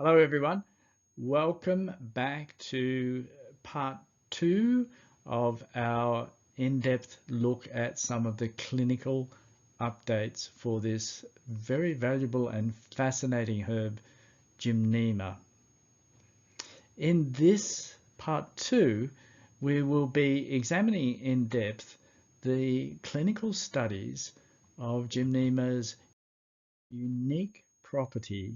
Hello everyone, welcome back to part 2 of our in-depth look at some of the clinical updates for this very valuable and fascinating herb, Gymnema. In this part 2, we will be examining in depth the clinical studies of Gymnema's unique property,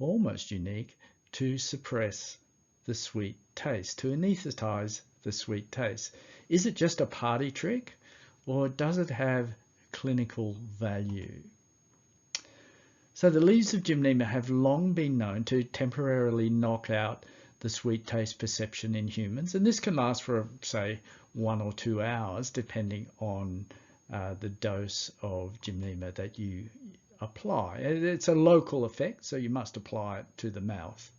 almost unique, to suppress the sweet taste, to anesthetize the sweet taste. Is it just a party trick, or does it have clinical value? So the leaves of Gymnema have long been known to temporarily knock out the sweet taste perception in humans, and this can last for, say, 1 or 2 hours, depending on the dose of Gymnema that you apply. It's a local effect, so you must apply it to the mouth.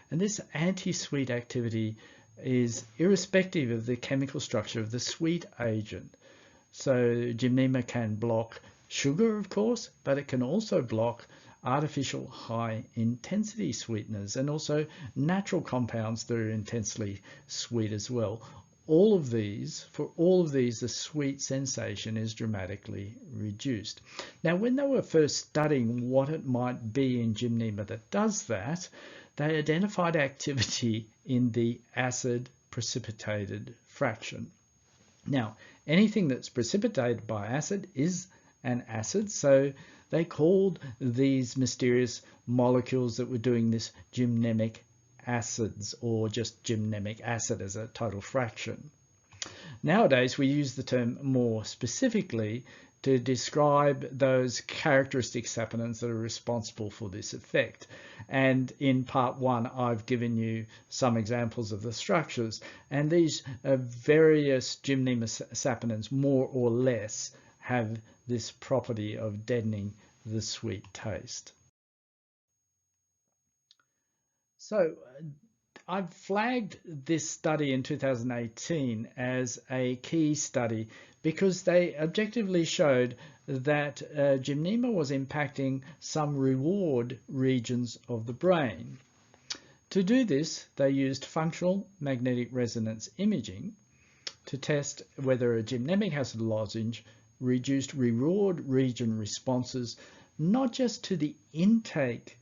And this anti-sweet activity is irrespective of the chemical structure of the sweet agent. So Gymnema can block sugar, of course, but it can also block artificial high intensity sweeteners and also natural compounds that are intensely sweet as well. For all of these, the sweet sensation is dramatically reduced. Now, when they were first studying what it might be in Gymnema that does that, they identified activity in the acid precipitated fraction. Now, anything that's precipitated by acid is an acid, so they called these mysterious molecules that were doing this gymnemic acids, or just gymnemic acid as a total fraction. Nowadays, we use the term more specifically to describe those characteristic saponins that are responsible for this effect. And in part 1, I've given you some examples of the structures, and these various Gymnema saponins more or less have this property of deadening the sweet taste. So I've flagged this study in 2018 as a key study because they objectively showed that Gymnema was impacting some reward regions of the brain. To do this, they used functional magnetic resonance imaging to test whether a gymnemic acid lozenge reduced reward region responses, not just to the intake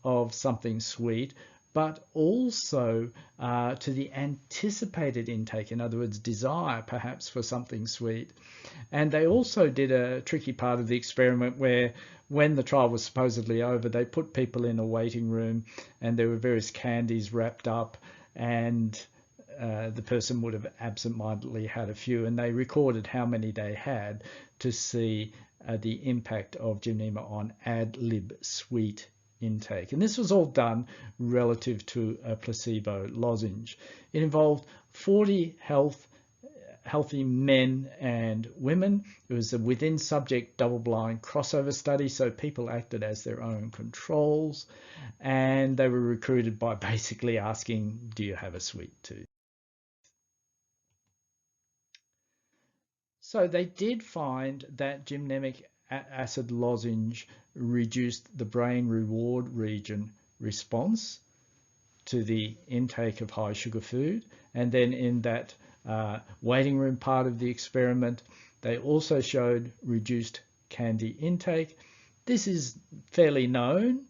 of something sweet, but also to the anticipated intake, in other words, desire perhaps for something sweet. And they also did a tricky part of the experiment where, when the trial was supposedly over, they put people in a waiting room and there were various candies wrapped up, and the person would have absentmindedly had a few, and they recorded how many they had to see the impact of Gymnema on ad lib sweet intake. And this was all done relative to a placebo lozenge. It involved 40 healthy men and women. It was a within subject double-blind crossover study, so people acted as their own controls, and they were recruited by basically asking, do you have a sweet tooth? So they did find that gymnemic acid lozenge reduced the brain reward region response to the intake of high sugar food. And then in that waiting room part of the experiment, they also showed reduced candy intake. This is fairly known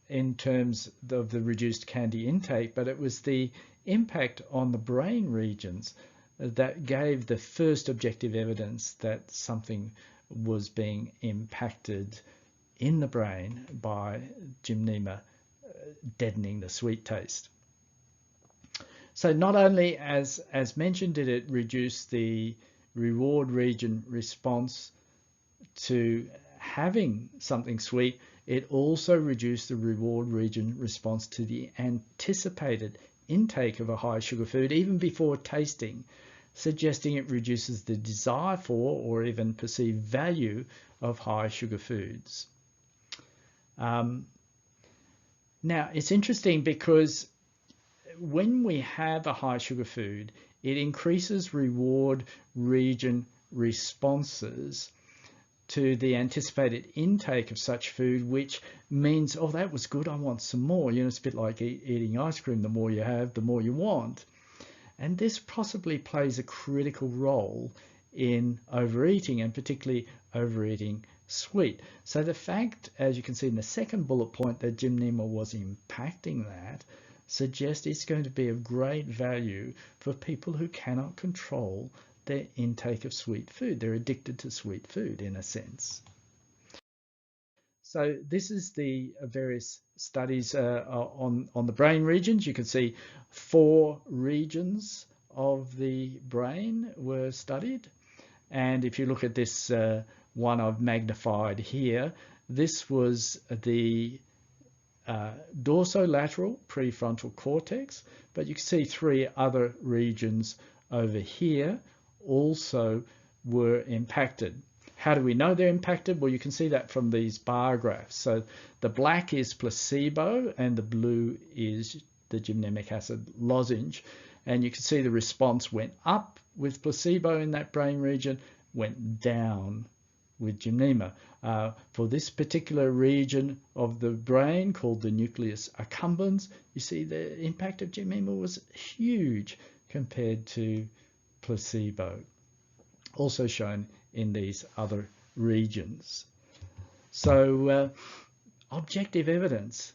in terms of the reduced candy intake, but it was the impact on the brain regions that gave the first objective evidence that something was being impacted in the brain by Gymnema deadening the sweet taste. So not only, as mentioned, did it reduce the reward region response to having something sweet, it also reduced the reward region response to the anticipated intake of a high sugar food even before tasting, suggesting it reduces the desire for or even perceived value of high sugar foods. Now, it's interesting because when we have a high sugar food, it increases reward region responses to the anticipated intake of such food, which means, oh, that was good, I want some more. You know, it's a bit like eating ice cream. The more you have, the more you want. And this possibly plays a critical role in overeating, and particularly overeating sweet. So the fact, as you can see in the second bullet point, that Gymnema was impacting that suggests it's going to be of great value for people who cannot control their intake of sweet food. They're addicted to sweet food in a sense. So this is the various studies on the brain regions. You can see 4 regions of the brain were studied. And if you look at this one I've magnified here, this was the dorsolateral prefrontal cortex, but you can see 3 other regions over here also were impacted. How do we know they're impacted? Well, you can see that from these bar graphs. So the black is placebo and the blue is the gymnemic acid lozenge. And you can see the response went up with placebo in that brain region, went down with Gymnema. For this particular region of the brain called the nucleus accumbens, you see the impact of Gymnema was huge compared to placebo, also shown in these other regions. So objective evidence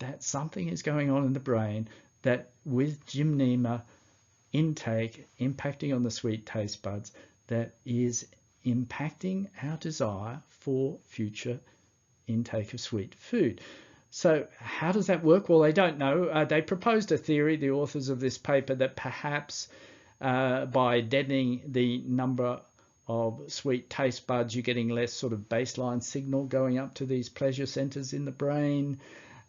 that something is going on in the brain that with Gymnema intake impacting on the sweet taste buds, that is impacting our desire for future intake of sweet food. So how does that work? Well, they don't know. They proposed a theory, the authors of this paper, that perhaps by deadening the number of sweet taste buds, you're getting less sort of baseline signal going up to these pleasure centers in the brain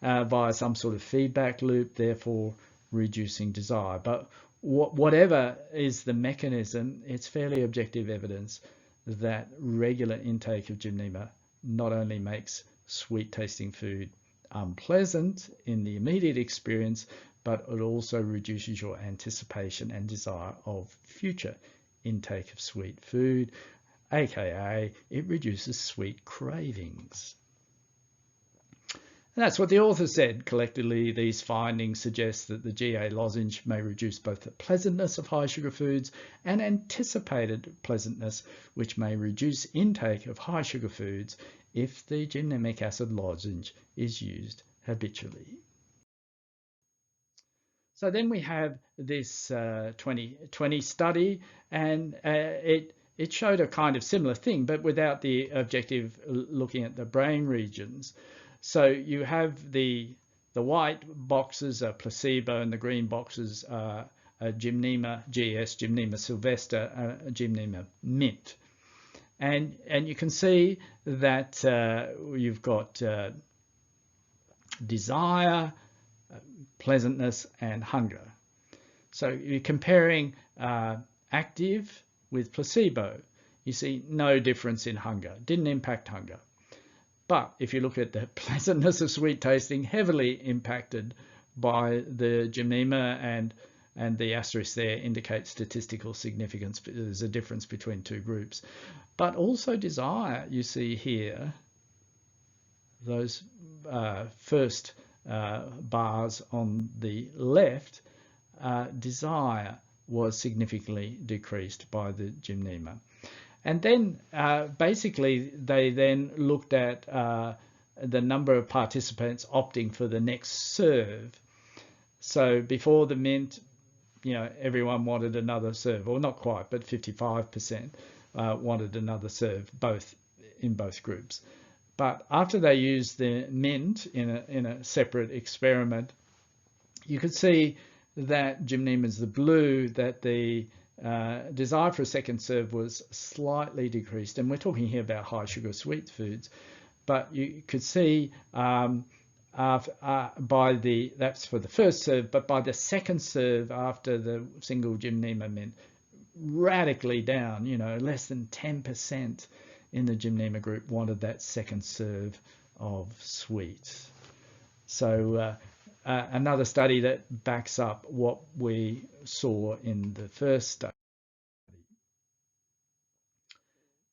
via some sort of feedback loop, therefore reducing desire. But whatever is the mechanism, it's fairly objective evidence that regular intake of Gymnema not only makes sweet tasting food unpleasant in the immediate experience, but it also reduces your anticipation and desire of future intake of sweet food, aka it reduces sweet cravings. And that's what the author said. Collectively, these findings suggest that the GA lozenge may reduce both the pleasantness of high sugar foods and anticipated pleasantness, which may reduce intake of high sugar foods if the gymnemic acid lozenge is used habitually. So then we have this 2020 study, and it showed a kind of similar thing, but without the objective looking at the brain regions. So you have the white boxes are placebo and the green boxes are Gymnema GS, Gymnema Sylvester, Gymnema Mint. And you can see that you've got desire, pleasantness, and hunger. So you're comparing active with placebo. You see no difference in hunger, didn't impact hunger. But if you look at the pleasantness of sweet tasting, heavily impacted by the Gymnema, and the asterisk there indicates statistical significance. There's a difference between 2 groups. But also desire, you see here, those first bars on the left, desire was significantly decreased by the Gymnema. And then basically they then looked at the number of participants opting for the next serve. So before the mint, you know, everyone wanted another serve, or not quite, but 55% wanted another serve, in both groups. But after they used the mint in a separate experiment, you could see that Gymnema's the blue, that the desire for a second serve was slightly decreased, and we're talking here about high sugar sweet foods, but you could see that's for the first serve, but by the second serve after the single Gymnema mint, radically down, you know, less than 10% in the Gymnema group wanted that second serve of sweet. So another study that backs up what we saw in the first study.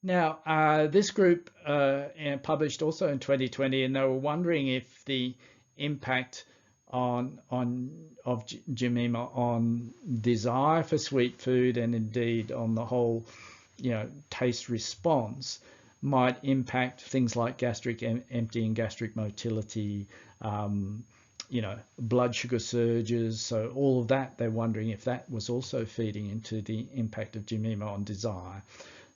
Now, this group published also in 2020, and they were wondering if the impact of Gymnema on desire for sweet food, and indeed on the whole, taste response, might impact things like gastric emptying, gastric motility, blood sugar surges. So all of that, they're wondering if that was also feeding into the impact of Gymnema on desire.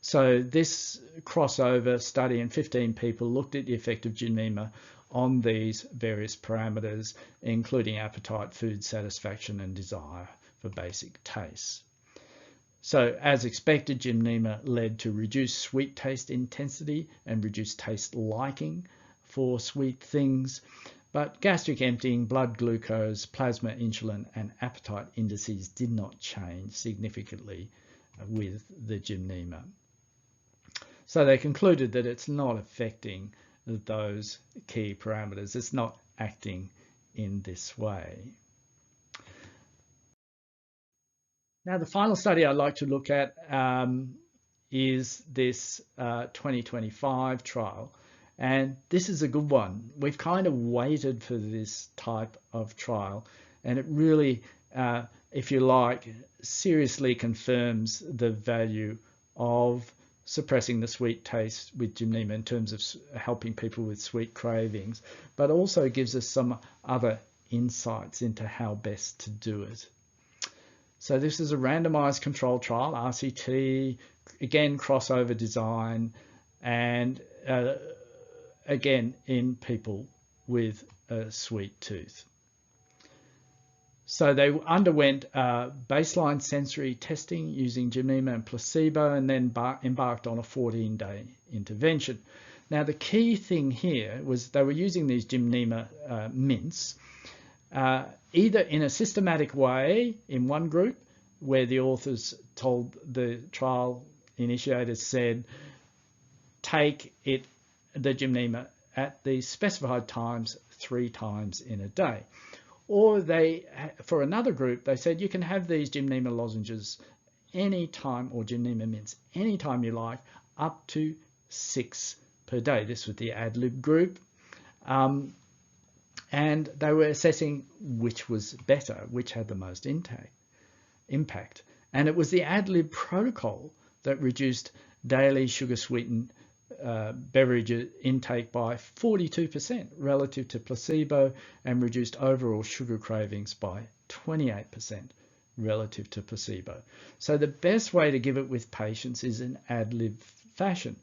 So this crossover study in 15 people looked at the effect of Gymnema on these various parameters, including appetite, food satisfaction, and desire for basic tastes. So as expected, Gymnema led to reduced sweet taste intensity and reduced taste liking for sweet things. But gastric emptying, blood glucose, plasma insulin, and appetite indices did not change significantly with the Gymnema. So they concluded that it's not affecting those key parameters. It's not acting in this way. Now, the final study I'd like to look at is this 2025 trial. And this is a good one. We've kind of waited for this type of trial, and it really, if you like, seriously confirms the value of suppressing the sweet taste with Gymnema in terms of helping people with sweet cravings, but also gives us some other insights into how best to do it. So this is a randomized controlled trial, RCT, again, crossover design, and again, in people with a sweet tooth. So they underwent baseline sensory testing using Gymnema and placebo, and then embarked on a 14-day intervention. Now, the key thing here was they were using these Gymnema mints, either in a systematic way in one group, where the authors told the trial initiators, said, take the Gymnema at the specified times 3 times in a day. Or for another group, they said you can have these Gymnema lozenges anytime, or Gymnema mints anytime you like, up to 6 per day. This was the ad-lib group. And they were assessing which was better, which had the most impact. And it was the ad-lib protocol that reduced daily sugar-sweetened beverage intake by 42% relative to placebo, and reduced overall sugar cravings by 28% relative to placebo. So the best way to give it with patients is in ad-lib fashion.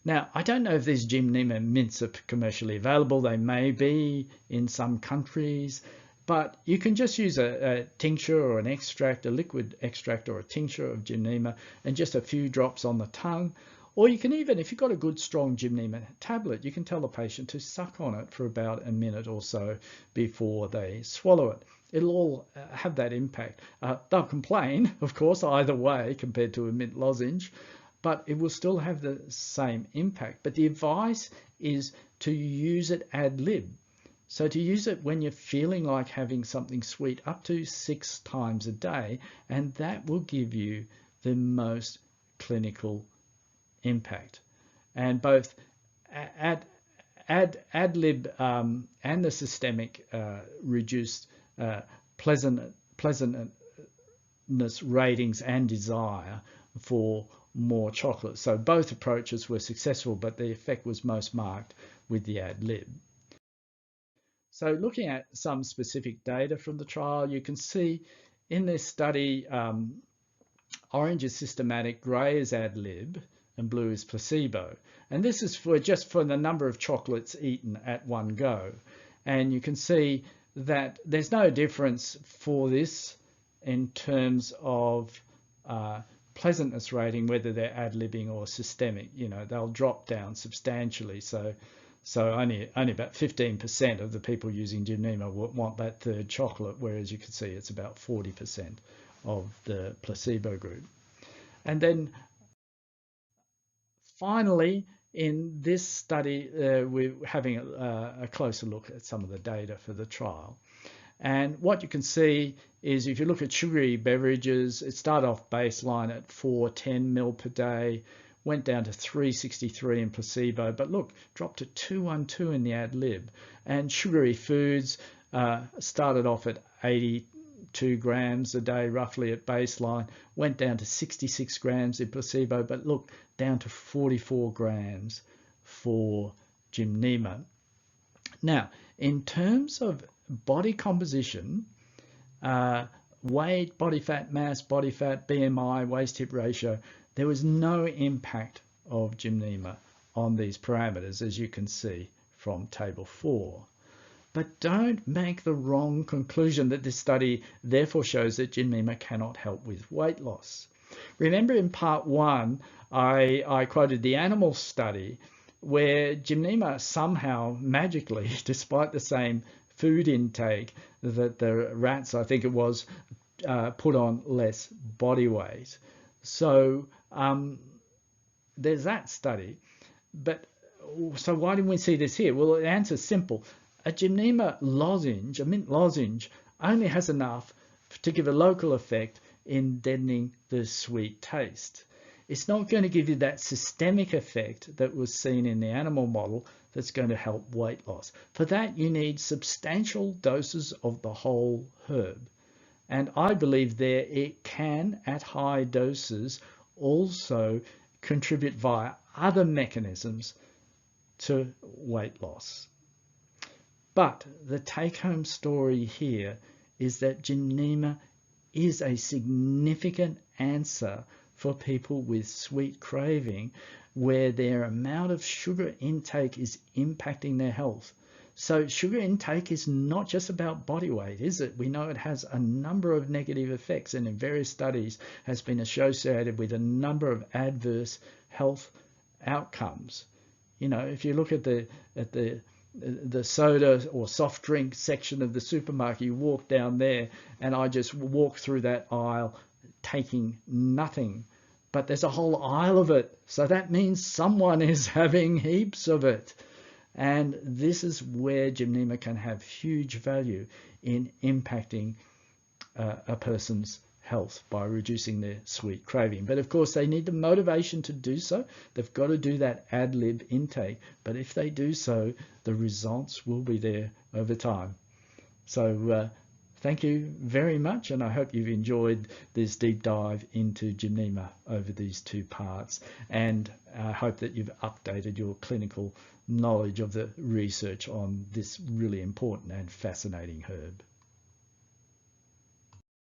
Now, I don't know if these Gymnema mints are commercially available. They may be in some countries, but you can just use a tincture or an extract, a liquid extract or a tincture of Gymnema, and just a few drops on the tongue. Or you can even, if you've got a good strong Gymnema tablet, you can tell the patient to suck on it for about a minute or so before they swallow it. It'll all have that impact. They'll complain, of course, either way compared to a mint lozenge, but it will still have the same impact. But the advice is to use it ad lib. So to use it when you're feeling like having something sweet up to 6 times a day, and that will give you the most clinical impact. And both ad lib and the systemic reduced pleasantness ratings and desire for more chocolate. So both approaches were successful, but the effect was most marked with the ad lib. So looking at some specific data from the trial, you can see in this study, orange is systematic, grey is ad lib, and blue is placebo. And this is just for the number of chocolates eaten at one go. And you can see that there's no difference for this in terms of pleasantness rating, whether they're ad-libbing or systemic. They'll drop down substantially. So only about 15% of the people using Gymnema want that third chocolate, whereas you can see it's about 40% of the placebo group. And then finally, in this study, we're having a closer look at some of the data for the trial. And what you can see is if you look at sugary beverages, it started off baseline at 410 ml per day, went down to 363 in placebo, but look, dropped to 212 in the ad lib. And sugary foods started off at 82 grams a day roughly at baseline, went down to 66 grams in placebo, but look, down to 44 grams for Gymnema. Now, in terms of body composition, weight, body fat mass, body fat, BMI, waist-hip ratio, there was no impact of Gymnema on these parameters, as you can see from table 4. But don't make the wrong conclusion that this study therefore shows that Gymnema cannot help with weight loss. Remember in part 1, I quoted the animal study where Gymnema somehow magically, despite the same food intake that the rats, I think it was, put on less body weight. So there's that study. But so why didn't we see this here? Well, the answer's simple. A Gymnema lozenge, a mint lozenge, only has enough to give a local effect in deadening the sweet taste. It's not going to give you that systemic effect that was seen in the animal model that's going to help weight loss. For that, you need substantial doses of the whole herb. And I believe there it can, at high doses, also contribute via other mechanisms to weight loss. But the take-home story here is that Gymnema is a significant answer for people with sweet craving where their amount of sugar intake is impacting their health. So sugar intake is not just about body weight, is it? We know it has a number of negative effects and in various studies has been associated with a number of adverse health outcomes. You know, if you look at the soda or soft drink section of the supermarket, you walk down there and I just walk through that aisle taking nothing, but there's a whole aisle of it. So that means someone is having heaps of it. And this is where Gymnema can have huge value in impacting a person's health by reducing their sweet craving. But of course, they need the motivation to do so. They've got to do that ad lib intake. But if they do so, the results will be there over time. So thank you very much, and I hope you've enjoyed this deep dive into Gymnema over these 2 parts, and I hope that you've updated your clinical knowledge of the research on this really important and fascinating herb.